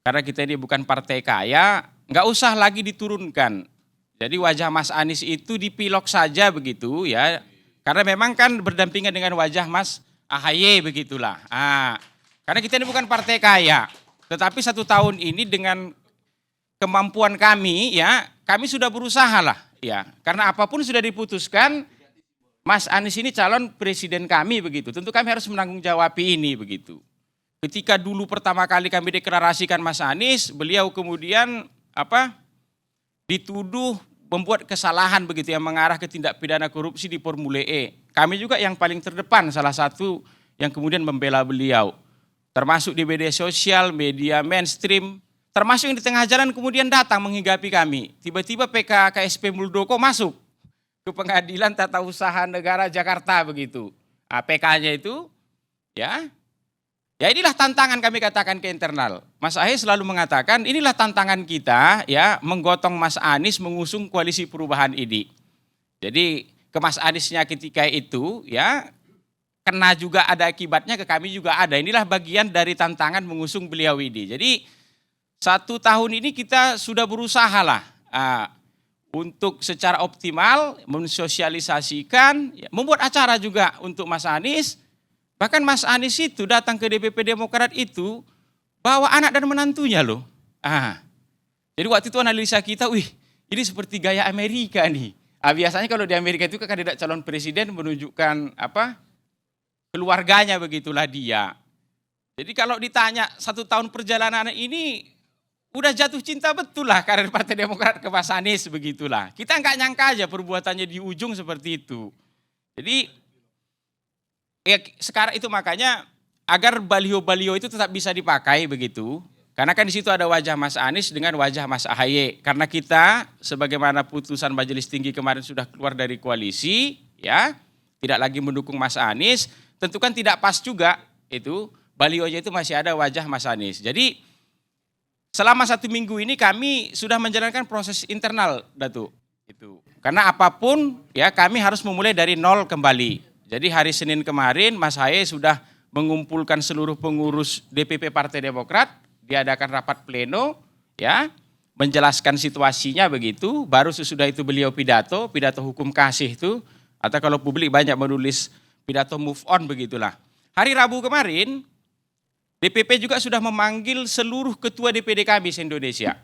karena kita ini bukan partai kaya, nggak usah lagi diturunkan. Jadi wajah Mas Anies itu dipilok saja begitu ya, karena memang kan berdampingan dengan wajah Mas AHY begitulah. Karena kita ini bukan partai kaya, tetapi 1 tahun ini dengan kemampuan kami ya, kami sudah berusaha lah ya, karena apapun sudah diputuskan, Mas Anies ini calon presiden kami begitu, tentu kami harus menanggung-jawabi ini begitu. Ketika dulu pertama kali kami deklarasikan Mas Anies, beliau kemudian dituduh membuat kesalahan begitu yang mengarah ke tindak pidana korupsi di Formule E. Kami juga yang paling terdepan, salah satu yang kemudian membela beliau. Termasuk di media sosial, media mainstream, termasuk yang di tengah jalan kemudian datang menghinggapi kami. Tiba-tiba PK KSP Muldoko masuk ke Pengadilan Tata Usaha Negara Jakarta begitu. PK-nya itu ya inilah tantangan kami katakan ke internal. Mas AHY selalu mengatakan inilah tantangan kita ya, menggotong Mas Anies mengusung koalisi perubahan ini. Jadi ke Mas Aniesnya ketika itu ya kena juga ada akibatnya, ke kami juga ada. Inilah bagian dari tantangan mengusung beliau ini. Jadi 1 tahun ini kita sudah berusaha lah untuk secara optimal mensosialisasikan, ya, membuat acara juga untuk Mas Anies. Bahkan Mas Anies itu datang ke DPP Demokrat itu bawa anak dan menantunya loh. Jadi waktu itu analisa kita, ini seperti gaya Amerika nih. Biasanya kalau di Amerika itu kandidat calon presiden menunjukkan keluarganya begitulah dia. Jadi kalau ditanya 1 tahun perjalanan ini udah jatuh cinta betul lah karir Partai Demokrat ke Mas Anies begitulah. Kita nggak nyangka aja perbuatannya di ujung seperti itu. Jadi ya sekarang itu makanya agar baliho-baliho itu tetap bisa dipakai begitu. Karena kan di situ ada wajah Mas Anies dengan wajah Mas AHY. Karena kita sebagaimana putusan Majelis Tinggi kemarin sudah keluar dari koalisi, ya tidak lagi mendukung Mas Anies, tentu kan tidak pas juga itu balihonya itu masih ada wajah Mas Anies. Jadi selama 1 minggu ini kami sudah menjalankan proses internal, Datuk. Itu. Karena apapun ya kami harus memulai dari nol kembali. Jadi hari Senin kemarin Mas AHY sudah mengumpulkan seluruh pengurus DPP Partai Demokrat, diadakan rapat pleno, ya, menjelaskan situasinya begitu. Baru sesudah itu beliau pidato hukum kasih itu, atau kalau publik banyak menulis pidato move on begitulah. Hari Rabu kemarin DPP juga sudah memanggil seluruh ketua DPD kami se-Indonesia.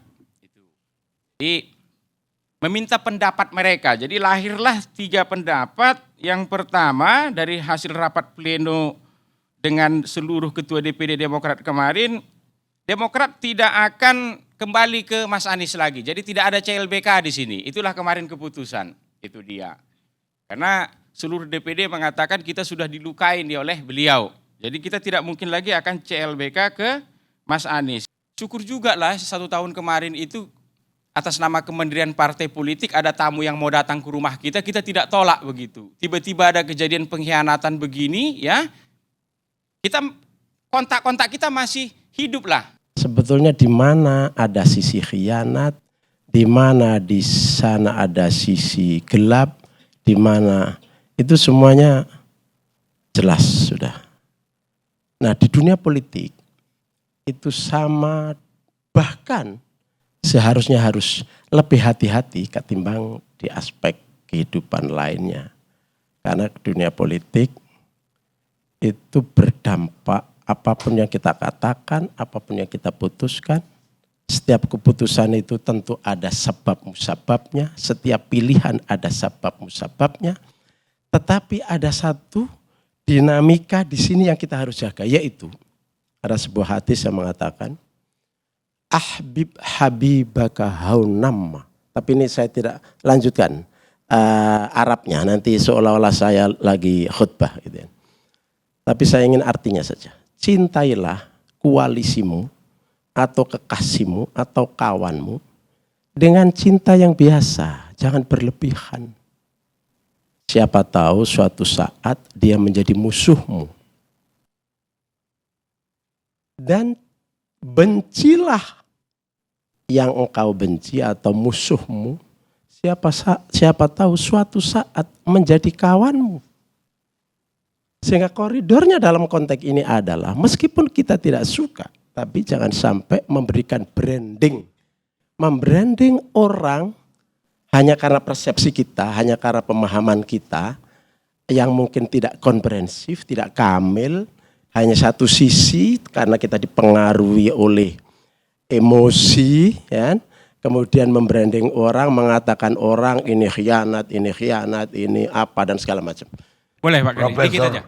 Jadi meminta pendapat mereka. Jadi lahirlah 3 pendapat. Yang pertama dari hasil rapat pleno dengan seluruh ketua DPD Demokrat kemarin, Demokrat tidak akan kembali ke Mas Anies lagi. Jadi tidak ada CLBK di sini. Itulah kemarin keputusan. Itu dia. Karena seluruh DPD mengatakan kita sudah dilukai oleh beliau. Jadi kita tidak mungkin lagi akan CLBK ke Mas Anies. Syukur juga lah 1 tahun kemarin itu atas nama Kementerian Partai Politik ada tamu yang mau datang ke rumah kita tidak tolak begitu. Tiba-tiba ada kejadian pengkhianatan begini ya, kita kontak-kontak kita masih hidup lah. Sebetulnya di mana ada sisi khianat, di mana di sana ada sisi gelap, di mana itu semuanya jelas sudah. Nah di dunia politik itu sama, bahkan seharusnya harus lebih hati-hati ketimbang di aspek kehidupan lainnya. Karena dunia politik itu berdampak, apapun yang kita katakan, apapun yang kita putuskan, setiap keputusan itu tentu ada sebab musababnya, setiap pilihan ada sebab musababnya, tetapi ada satu dinamika di sini yang kita harus jaga, yaitu ada sebuah hadis yang mengatakan, Ahbib habibaka haunamma. Tapi ini saya tidak lanjutkan Arabnya, nanti seolah-olah saya lagi khutbah gitu ya. Tapi saya ingin artinya saja. Cintailah koalisimu atau kekasihmu atau kawanmu dengan cinta yang biasa, jangan berlebihan. Siapa tahu suatu saat dia menjadi musuhmu. Dan bencilah yang engkau benci atau musuhmu, siapa tahu suatu saat menjadi kawanmu. Sehingga koridornya dalam konteks ini adalah meskipun kita tidak suka, Tapi jangan sampai memberikan branding. Membranding orang hanya karena persepsi kita, hanya karena pemahaman kita yang mungkin tidak komprehensif, tidak kamil, hanya satu sisi karena kita dipengaruhi oleh emosi, ya. Kemudian membranding orang, mengatakan orang ini khianat, ini apa dan segala macam. Boleh Pak Gani, sedikit aja.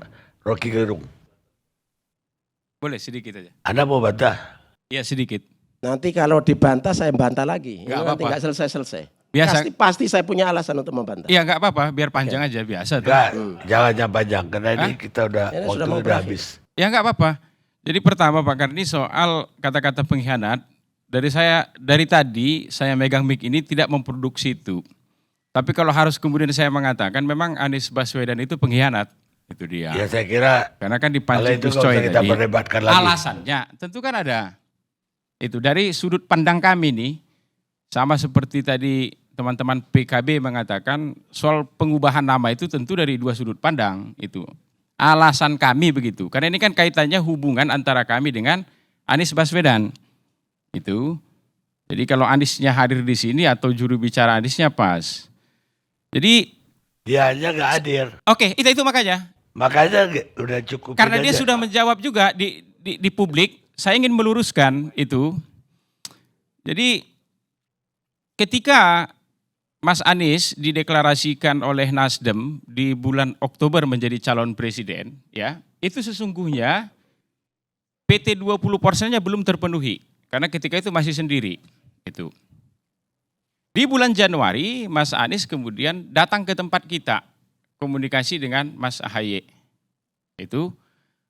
Rocky Gerung. Boleh sedikit aja. Anda mau bantah? Iya sedikit. Nanti kalau dibantah saya bantah lagi. Nggak Nanti apa-apa. nggak selesai-selesai. Biasa. Pasti saya punya alasan untuk membantah. Iya nggak apa-apa, biar panjang aja biasa tuh. Enggak, jangan panjang karena ini kita udah Ini waktu sudah mau udah berakhir. habis. Ya nggak apa-apa. Jadi pertama Pak Karni soal kata-kata pengkhianat, dari tadi saya megang mic ini tidak memproduksi itu. Tapi kalau harus kemudian saya mengatakan memang Anies Baswedan itu pengkhianat, itu dia. Ya saya kira Karena kan hal dipancing itu Gus nggak Coy usah kita tadi. perdebatkan lagi. Alasannya tentu kan ada. Itu dari sudut pandang kami nih, sama seperti tadi teman-teman PKB mengatakan soal pengubahan nama itu tentu dari dua sudut pandang itu. Alasan kami begitu. Karena ini kan kaitannya hubungan antara kami dengan Anies Baswedan. Itu. Jadi kalau Aniesnya hadir di sini atau juru bicara Aniesnya pas. Jadi Dia aja nggak hadir. oke, itu makanya. Makanya udah cukup. Karena dia sudah menjawab juga di publik, saya ingin meluruskan itu. Jadi ketika Mas Anies dideklarasikan oleh Nasdem di bulan Oktober menjadi calon presiden, ya, itu sesungguhnya PT 20%-nya belum terpenuhi karena ketika itu masih sendiri. Itu. Di bulan Januari, Mas Anies kemudian datang ke tempat kita, komunikasi dengan Mas AHY. Itu,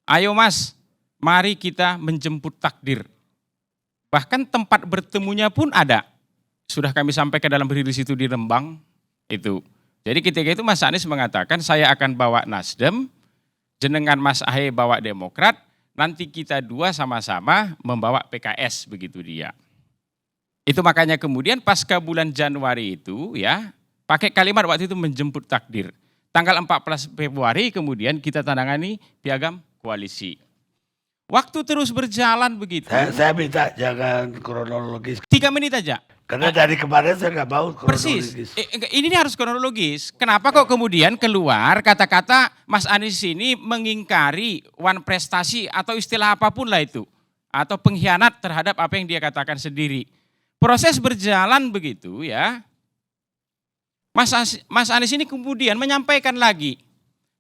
ayo Mas, mari kita menjemput takdir. Bahkan tempat bertemunya pun ada. Sudah kami sampaikan dalam rilis itu di Rembang. Itu. Jadi ketika itu Mas Anies mengatakan, saya akan bawa Nasdem, jenengan Mas AHY bawa Demokrat, nanti kita dua sama-sama membawa PKS, begitu dia. Itu makanya kemudian pasca bulan Januari itu ya, pakai kalimat waktu itu menjemput takdir. Tanggal 14 Februari kemudian kita tandangani piagam koalisi. Waktu terus berjalan begitu. Saya minta jangan kronologis. 3 menit aja. Karena dari kemarin saya nggak mau Persis. kronologis. Ini harus kronologis. Kenapa kok kemudian keluar kata-kata Mas Anies ini mengingkari one prestasi atau istilah apapun lah itu. Atau pengkhianat terhadap apa yang dia katakan sendiri. Proses berjalan begitu ya. Mas Anies ini kemudian menyampaikan lagi.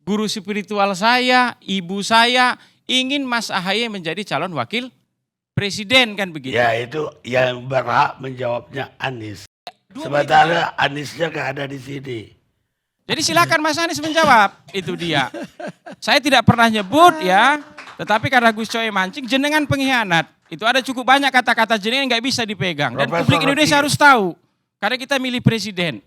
Guru spiritual saya, ibu saya ingin Mas AHY menjadi calon wakil presiden kan begitu. Ya itu yang berhak menjawabnya Anies. 2 menit. Sementara Aniesnya nggak ada di sini. Jadi silakan Mas Anies menjawab, itu dia. Saya tidak pernah nyebut ya, tetapi karena Gus Coy mancing, jenengan pengkhianat. Itu ada cukup banyak kata-kata jenengan nggak bisa dipegang. Dan Profesor publik Indonesia Rocky. harus tahu, karena kita milih presiden.